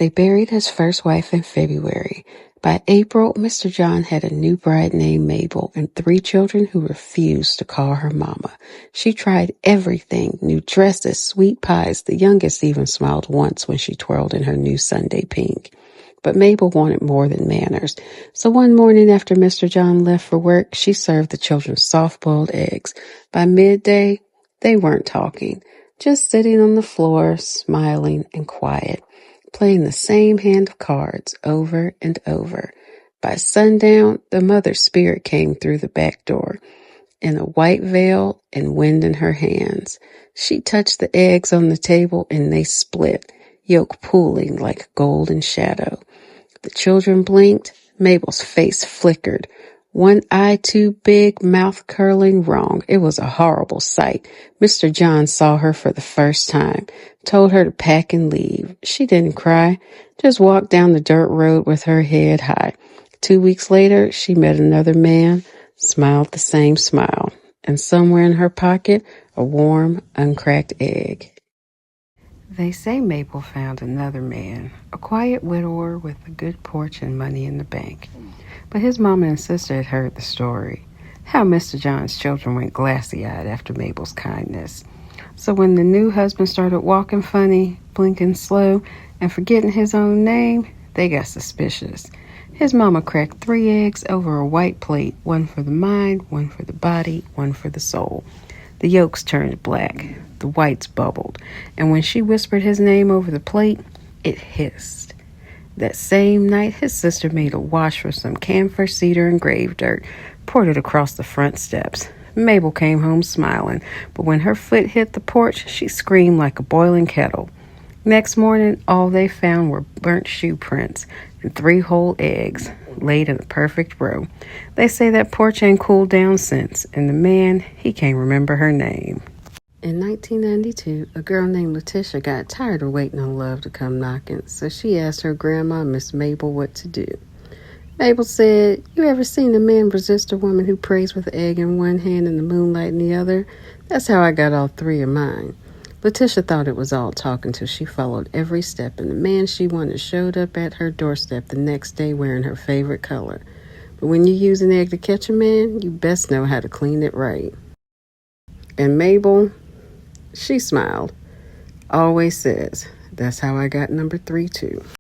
They buried his first wife in February. By April, Mr. John had a new bride named Mabel and 3 children who refused to call her mama. She tried everything, new dresses, sweet pies. The youngest even smiled once when she twirled in her new Sunday pink. But Mabel wanted more than manners. So one morning after Mr. John left for work, she served the children soft-boiled eggs. By midday, they weren't talking, just sitting on the floor, smiling and quiet, playing the same hand of cards over and over. By sundown, the mother's spirit came through the back door. In a white veil and wind in her hands, she touched the eggs on the table and they split, yolk pooling like a golden shadow. The children blinked. Mabel's face flickered. One eye too big, mouth curling wrong. It was a horrible sight. Mr. John saw her for the first time, told her to pack and leave. She didn't cry, just walked down the dirt road with her head high. 2 weeks later, she met another man, smiled the same smile, and somewhere in her pocket, a warm, uncracked egg. They say Mabel found another man, a quiet widower with a good porch and money in the bank. But his mama and sister had heard the story, how Mr. John's children went glassy-eyed after Mabel's kindness. So when the new husband started walking funny, blinking slow, and forgetting his own name, they got suspicious. His mama cracked 3 eggs over a white plate, one for the mind, one for the body, one for the soul. The yolks turned black, the whites bubbled, and when she whispered his name over the plate, it hissed. That same night, his sister made a wash for some camphor, cedar, and grave dirt, poured it across the front steps. Mabel came home smiling, but when her foot hit the porch, she screamed like a boiling kettle. Next morning, all they found were burnt shoe prints and 3 whole eggs, laid in a perfect row. They say that porch ain't cooled down since, and the man, he can't remember her name. In 1992, a girl named Letitia got tired of waiting on love to come knocking, so she asked her grandma, Miss Mabel, what to do. Mabel said, "You ever seen a man resist a woman who prays with an egg in one hand and the moonlight in the other? That's how I got all 3 of mine." Letitia thought it was all talk until she followed every step, and the man she wanted showed up at her doorstep the next day wearing her favorite color. But when you use an egg to catch a man, you best know how to clean it right. And Mabel, she smiled, always says, "That's how I got number 3 too."